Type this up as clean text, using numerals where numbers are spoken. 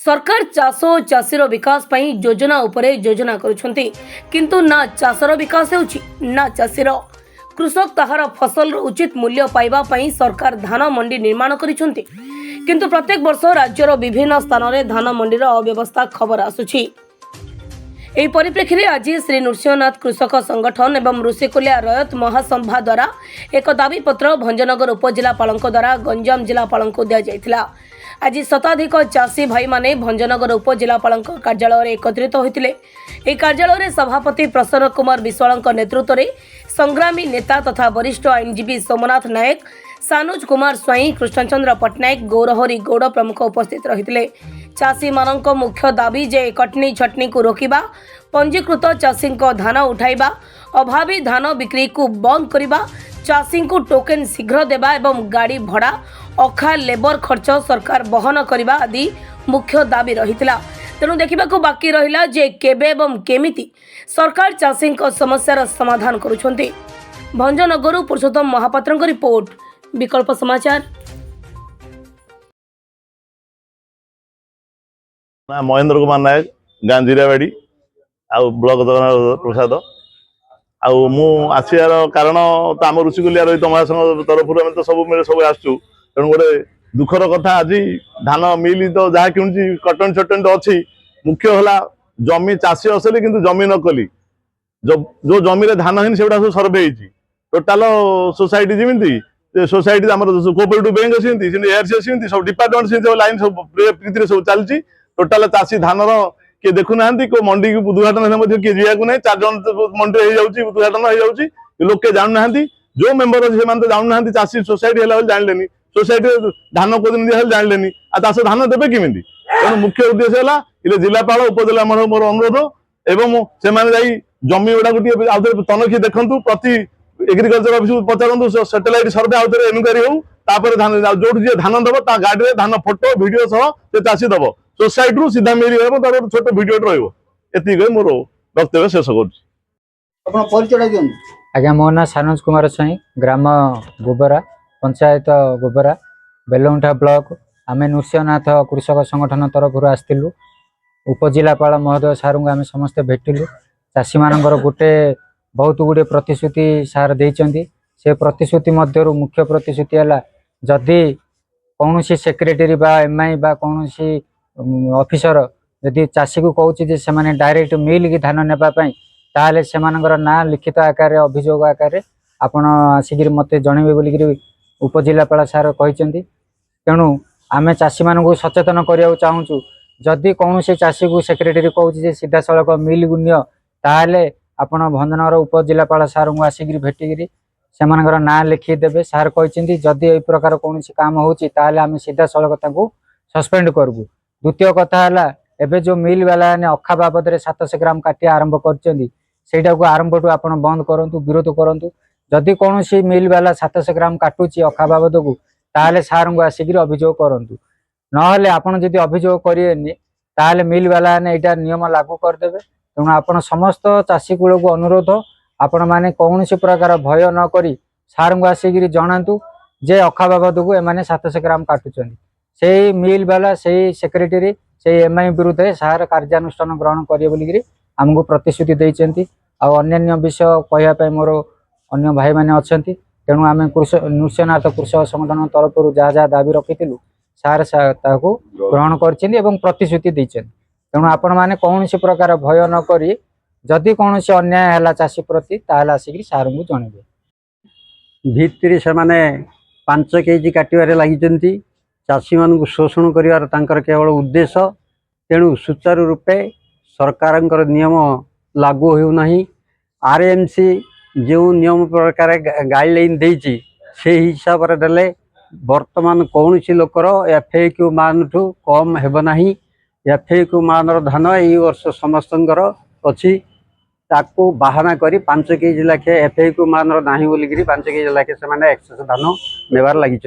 सरकार चाष और चाषीर विकास पई योजना उपरे योजना करुछंती किंतु ना चाषर विकास होउछि ना चाषीर कृषक ताहार फसल उचित मूल्य पाइबा पई सरकार धान मंडी निर्माण करिछंती किंतु प्रत्येक वर्ष राज्यर विभिन्न स्थान में धान मंडीर अव्यवस्था खबर आसुछि। एही परिप्रेक्षी में आज श्री नृसिंहनाथ कृषक संगठन एवं ऋषिकुलिया रयत महासभा द्वारा एक दाबी पत्र भंजनगर उपजिलापाल द्वारा गंजाम जिलापाल को दि जाइथिला। आज शताधिक चाषी भाई माने भंजनगर उपजिलापाल कार्यालय एकत्रित होते। यह कार्यालय सभापति प्रसन्न कुमार विश्वाल नेतृत्व में संग्रामी नेता तथा वरिष्ठ आईनजीवी सोमनाथ नायक, सानुज कुमार स्वाई, कृष्णचंद्र पट्टनायक, गौरहरी गौड़ प्रमुख उपस्थित रही। चाषी मानक मुख्य दाबी जे कटनी छटनी को रोकवा, पंजीकृत चाषी धान उठाइबा, अभावी धान बिक्री को बंद करने, चाषी को टोकेन शीघ्र देवा एवं गाड़ी भड़ा अखा लेबर खर्च सरकार बहन करने आदि मुख्य दाबी रही। तेणु देखा बाकी रहा जे केबे एवं केमिति सरकार चाषी समस्यार समाधान करुछंती। भंजनगर पुरुषोत्तम महापात्र रिपोर्ट, विकल्प समाचार। महेंद्र कुमार नायक, गाँ जीरावाड़ी ब्लॉक जगन्नाथ प्रसाद। आसियार कारण तो आम ऋषिकुलिया रही महासंघ तरफ तो सब आसचु। तेणु गोटे दुखर कथा आज धान मिल तो जहाँ कि कटन छटन तो अच्छी, मुख्य है जमी चाषी असली किंतु जमी नकली जो जमी धान ही से सब सर्वे टोटाल सोसाइटी जमी सोसाइटी कोऑपरेटिव बैंक अच्छी सब डिपार्टमेंट लाइन सब प्रीति सब चलती। टोटाल चाषी धान किए देखुना को मंडी को उद्घाटन किए जावाक ना 4 जन मंडी उद्घाटन हो लोके जानूना जो मेम्बर अच्छे से जानूना चाषी सोसाइटी है जानले सोसाइटी धान को दिन दिया जानले चाष धान देवे किमी। तेणु मुख्य उद्देश्य है जिलापाल उपजिला मोर अनुरोध एवं से जमी गुड़ा तनखी देखु प्रति एग्रीकल्चर ऑफिस को पचारू सैटेलाइट सर्वे आउे एनक्वारी हो धान जो धान दब गाड़ी में धान फोटो वीडियो सह चाषी दब सोसाइटी सीधा मिल तार छोट वीडियो रही मोर वक्तव्य शेष कर। आज्ञा मो ना सानुज कुमार स्वाई, ग्राम गोबरा, पंचायत गोबरा, बेलुंठा ब्लॉक। आम नृसिंहनाथ कृषक संगठन तरफ आसलु। उपजिलापाल महोदय सार को आम समस्ते भेटिलु। चाषी मानकर गोटे बहुत गुड़े प्रतिश्रुति सार देइचंदी। से प्रतिश्रुति मध्यरु मुख्य प्रतिश्रुति है जदि कौन सेक्रेटरी बा एमआई बा कौन ऑफिसर यदि चाषी को कहूँ से मैंने डायरेक्ट मिल की धान नापी ताले से ना लिखित आकार अभियोग आकार आपण आसिक मत जनइबे बोलिक उपजिलापाल सार कहते। तेणु आम चाषी मान को सचेतन करने चाहूँ जदि कौन से चाषी को सेक्रेटरी कहूँ सीधा सड़क मिल को नियो ताले आपण भंजनगर उपजिलापाल सार को आसिक भेटिकी से ना लिखिदेवे। सार कहते जदि यही प्रकार कौन काम होमें सीधा सड़क सस्पेंड करूँ। द्वितीय कथा है एबे जो मिल वाला ने अखा बाबद 700 ग्राम काटी आरंभ कर आरंभ टू आप बंद करूँ, विरोध करूँ। जदि कौन मिल वाला 700 ग्राम काटुची अखा बाबद को ताले सार को आसिक अभियोग करूँ। नहले आपन जदि अभियोग करेनि ताले मिल वाला ने यहाँ नियम लागू करदे। तेणु आप समस्त चाषी कूल को अनुरोध आपण मैंने कौन प्रकार भय न करी सार को आसिक जनातु जे अखा बाबद को एम 700 ग्राम काटुचंदी। से मिल वाला से सेक्रेटरी से एमआई विरुद्ध सार कार्यानुष्ठान ग्रहण करेंगे बोलिक आमको प्रतिश्रुति देइचंती। अन्य विषय कहवाई मोर अन्य भाई मैंने अच्छा। तेणु आम नृसिंहनाथ कृषक संगठन तरफ जहाँ जहाँ दाबी रखी सार ग्रहण कर प्रतिश्रुति देइचंती। तेणु आपण मैंने कौन प्रकार भय न करी जदि कौन अन्याय है चाषी प्रति ताल आसिक सार को जनइबे। भित्ति से 5 केजी काटवे लगी चाषी मान शोषण कर केवल उद्देश्य। तेणु सुचारू रूपे सरकार नियम लागू होना। आरएमसी जो नियम प्रकार गाइडलाइन देती से हिसाब से देले वर्तमान कौन सी लोकर एफएक्यू मान ठू कम हेबना। एफएक्यू मान धान यही वर्ष समस्त अच्छी ताकू बाहाना करी 5 केजी लाखे एफएक्यू मान ना बोलिक 5 केजी लाखे से एक्सेस धान नेबार लगी।